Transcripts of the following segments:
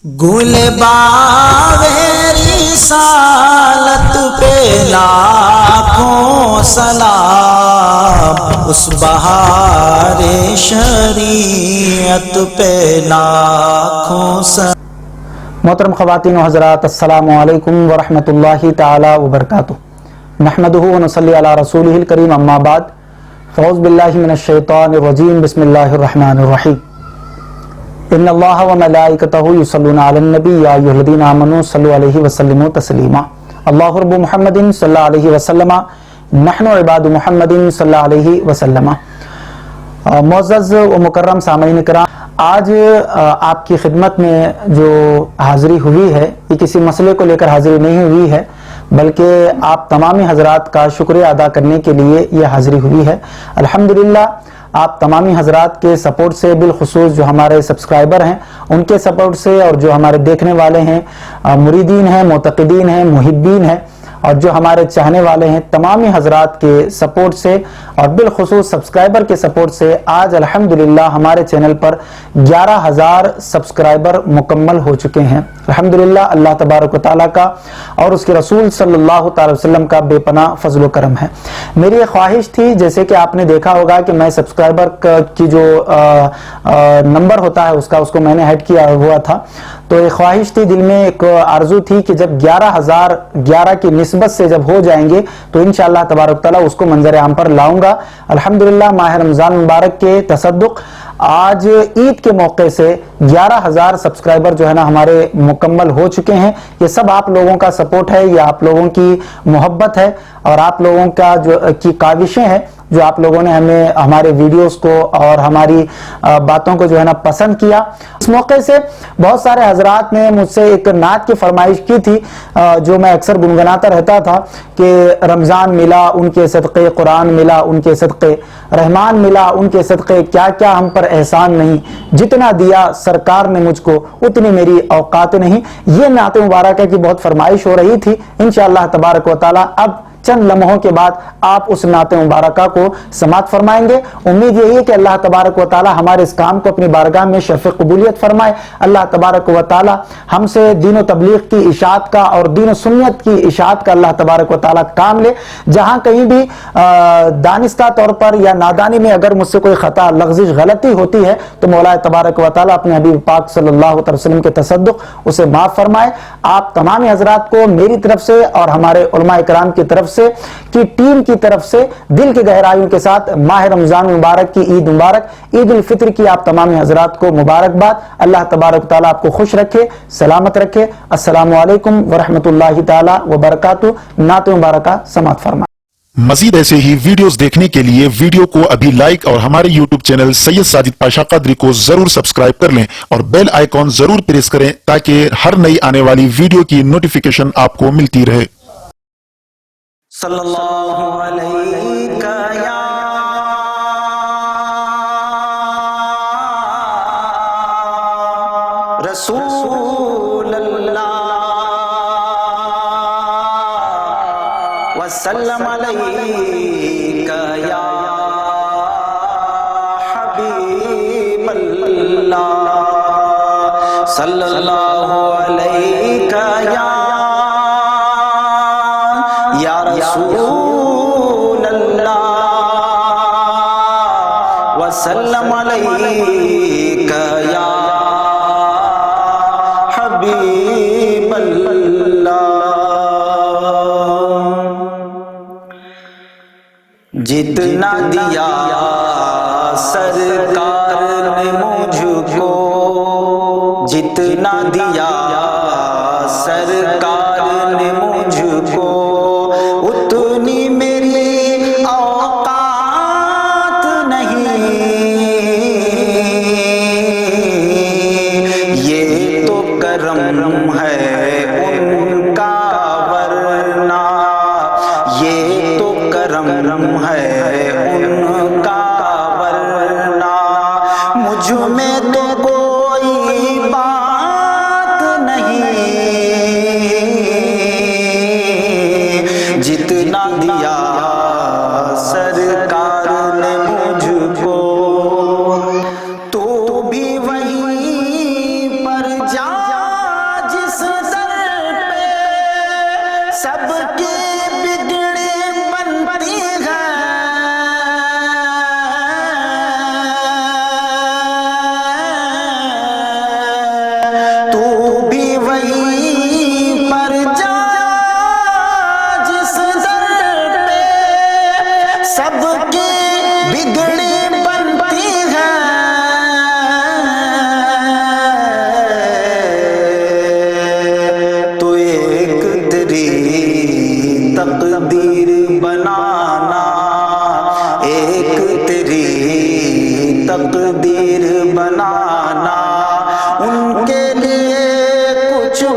گل باغ رسالت پہ لاکھوں سلام، اس بہار شریعت پہ لاکھوں سلام۔ محترم خواتین و حضرات، السلام علیکم ورحمۃ اللہ تعالی وبرکاتہ۔ نحمدہ ونصلی علی رسولہ الکریم، اما بعد، فاعوذ باللہ من الشیطان الرجیم، بسم اللہ الرحمن الرحیم۔ ان اللہ وملائکتہ یصلون علی النبی یا ایھا الذین آمنوا صلوا علیہ وسلموا تسلیما۔ اللہ رب محمد صلی اللہ علیہ وسلم، نحن عباد محمد صلی اللہ علیہ وسلم۔ معزز و مکرم سامعین کرام، آج آپ کی خدمت میں جو حاضری ہوئی ہے، یہ کسی مسئلے کو لے کر حاضری نہیں ہوئی ہے، بلکہ آپ تمامی حضرات کا شکریہ ادا کرنے کے لیے یہ حاضری ہوئی ہے۔ الحمدللہ آپ تمامی حضرات کے سپورٹ سے، بالخصوص جو ہمارے سبسکرائبر ہیں ان کے سپورٹ سے، اور جو ہمارے دیکھنے والے ہیں، مریدین ہیں، معتقدین ہیں، محبین ہیں، اور جو ہمارے چاہنے والے ہیں، تمامی حضرات کے سپورٹ سے اور بالخصوص سبسکرائبر کے سپورٹ سے آج الحمدللہ ہمارے چینل پر 11,000 سبسکرائبر مکمل ہو چکے ہیں۔ الحمدللہ اللہ تبارک و تعالیٰ کا اور اس کے رسول صلی اللہ تعالی وسلم کا بے پناہ فضل و کرم ہے۔ میری یہ خواہش تھی، جیسے کہ آپ نے دیکھا ہوگا کہ میں سبسکرائبر کی جو نمبر ہوتا ہے اس کو میں نے ہیڈ کیا ہوا تھا، تو یہ خواہش تھی، دل میں ایک آرزو تھی کہ جب 11,000 کی نسبت سے جب ہو جائیں گے تو انشاءاللہ تبارک تعالیٰ اس کو منظر عام پر لاؤں گا۔ الحمدللہ ماہ رمضان مبارک کے تصدق آج عید کے موقع سے 11,000 سبسکرائبر جو ہے نا ہمارے مکمل ہو چکے ہیں۔ یہ سب آپ لوگوں کا سپورٹ ہے، یہ آپ لوگوں کی محبت ہے، اور آپ لوگوں کا کی کاوشیں ہیں، جو آپ لوگوں نے ہمارے ویڈیوز کو اور ہماری باتوں کو جو ہے نا پسند کیا۔ اس موقع سے بہت سارے حضرات نے مجھ سے ایک نعت کی فرمائش کی تھی، جو میں اکثر گنگناتا رہتا تھا کہ رمضان ملا ان کے صدقے، قرآن ملا ان کے صدقے، رحمان ملا ان کے صدقے، کیا کیا ہم پر احسان نہیں، جتنا دیا سرکار نے مجھ کو اتنی میری اوقات نہیں۔ یہ نعت مبارکہ کی بہت فرمائش ہو رہی تھی۔ انشاءاللہ تبارک و تعالی اب چند لمحوں کے بعد آپ اس نعت مبارکہ کو سماعت فرمائیں گے۔ امید یہی ہے کہ اللہ تبارک و تعالی ہمارے اس کام کو اپنی بارگاہ میں شرف قبولیت فرمائے۔ اللہ تبارک و تعالی ہم سے دین و تبلیغ کی اشاعت کا اور دین و سنت کی اشاعت کا اللہ تبارک و تعالی کام لے۔ جہاں کہیں بھی دانستہ طور پر یا نادانی میں اگر مجھ سے کوئی خطا، لغزش، غلطی ہوتی ہے تو مولا تبارک و تعالی اپنے حبیب پاک صلی اللہ علیہ وسلم کے تصدق اسے معاف فرمائے۔ آپ تمام حضرات کو میری طرف سے اور ہمارے علماء کرام کی طرف سے کی ٹیم کی طرف سے دل کی گہرائیوں کے ساتھ ماہ رمضان مبارک کی عید مبارک، عید الفطر کی آپ تمام حضرات کو مبارکباد۔ اللہ تبارک تعالیٰ آپ کو خوش رکھے، سلامت رکھے۔ السلام علیکم ورحمۃ اللہ تعالی وبرکاتہ۔ نعت مبارکہ سماعت فرمائیں۔ مزید ایسے ہی ویڈیوز دیکھنے کے لیے ویڈیو کو ابھی لائک اور ہمارے یوٹیوب چینل سید ساجد پاشا قدری کو ضرور سبسکرائب کر لیں اور بیل آئیکن ضرور پریس کریں تاکہ ہر نئی آنے والی ویڈیو کی نوٹیفیکیشن آپ کو ملتی رہے۔ صلی اللہ علیہ یا رسول اللہ وسلم علیہ یا حبیب اللہ صلی اللہ علیہ یا رسول اللہ وسلم علیک یا حبیب اللہ۔ جتنا دیا سرکار نے مجھ کو، جتنا دیا سرکار نے مجھ کو، اتنی میری اوقات نہیں۔ یہ تو کرم ہے ان کا، ورنہ یہ تو کرم ہے ان کا، ورنہ مجھ میں تو کوئی بات نہیں۔ جتنا دیا سرکار نے مجھ کو، تو بھی وہیں پر جا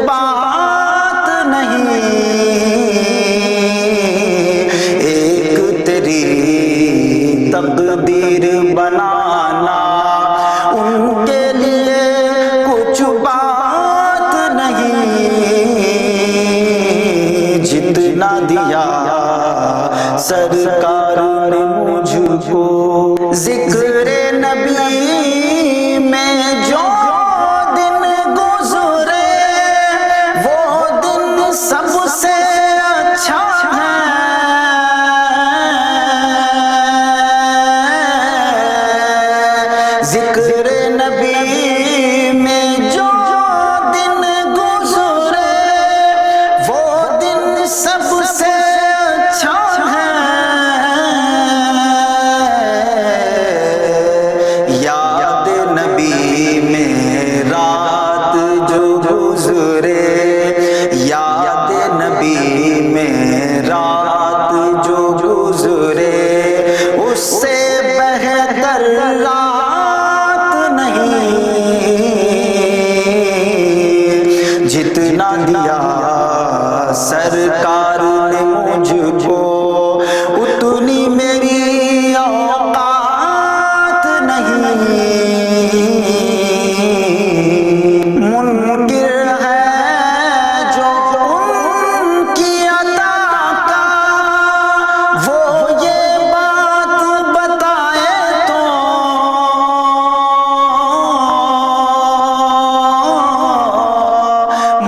بات نہیں، ایک تیری تقدیر بنانا ان کے لیے کچھ بات نہیں، جتنا دیا سرکار نے مجھ کو، ذکر نبی میں جو دن گزرے وہ دن سب سے اچھا ہے، ذکر نبی میں جو دن گزرے وہ دن سب سے اچھا ہے، یاد نبی میں رات جو گزرے، یاد نبی میں رات جو گزرے اس سے بہتر رات نہیں، جتنا دیا سرکار نے مجھ کو اتنی میری اوقات نہیں، منکر ہے جو ان کی عطا کا، وہ یہ بات بتائے تو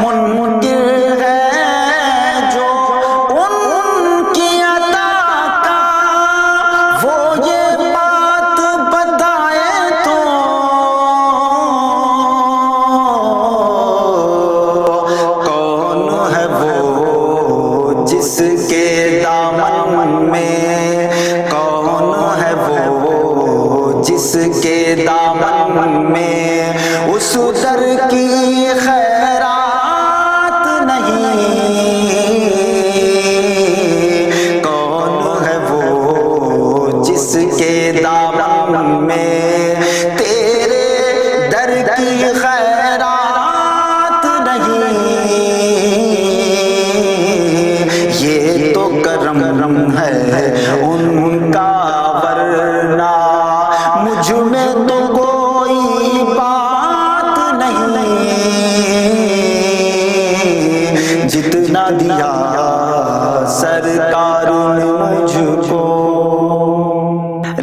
منکر ہے جو ان کی عطا کا، وہ یہ بات بتائے تو کون ہے وہ جس کے دامن میں، کون ہے وہ جس کے دامن میں اس در کی خیرات نہیں، کون ہے وہ جس کے دامن میں تیرے در کی خیرات نہیں، یہ تو کرم ہے ان کا ورنہ مجھ میں تو کوئی بات نہیں، جتنا دیا سرکار نے مجھ کو،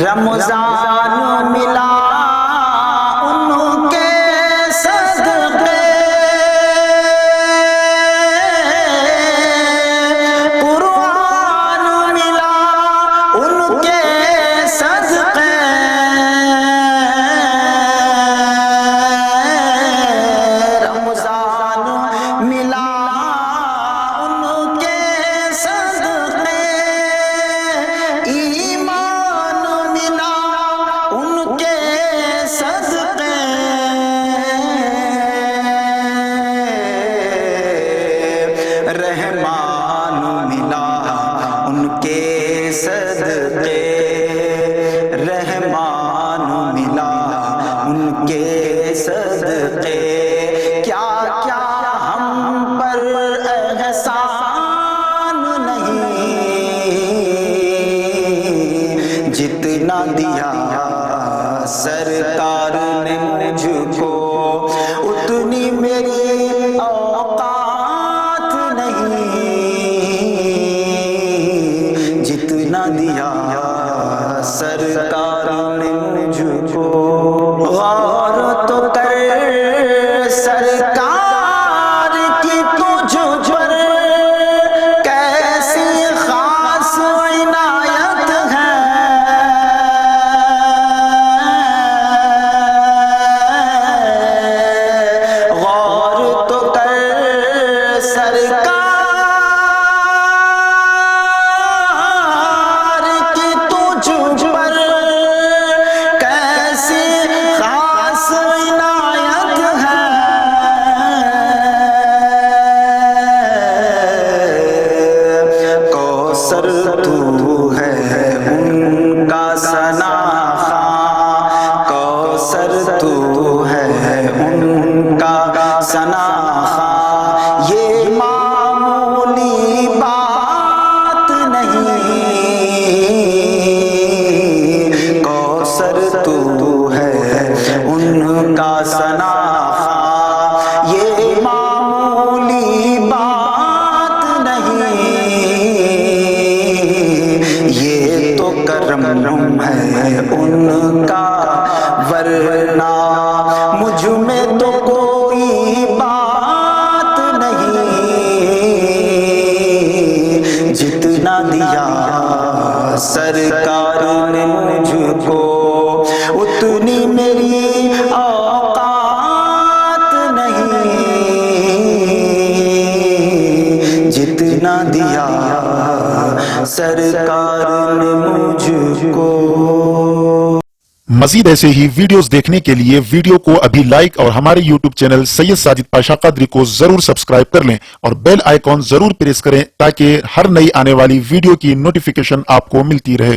رمضان ملا ان کے صدقے، قرآن ملا ان کے صدقے، رمضان ملا ان کے صدقے، ایمان ملا ان کے صدقے، رحمان ملا ان کے صدقے، رحمان ملا ان کے صدقے، کیا کیا ہم پر احسان نہیں، جتنا دیا سرکار نے مجھ کو اتنی میری اوقات نہیں، جتنا دیا سرکار نے مجھ کو، غور تو کر سرکار کی تجھ پر کیسی خاص عنایت ہے، غور تو مجھ میں تو کوئی بات نہیں، جتنا دیا سرکار نے مجھ کو اتنی میری اوقات نہیں، جتنا دیا سرکار نے مجھ کو۔ مزید ایسے ہی ویڈیوز دیکھنے کے لیے ویڈیو کو ابھی لائک اور ہمارے یوٹیوب چینل سید ساجد پاشا قادری کو ضرور سبسکرائب کر لیں اور بیل آئیکن ضرور پریس کریں تاکہ ہر نئی آنے والی ویڈیو کی نوٹیفیکیشن آپ کو ملتی رہے۔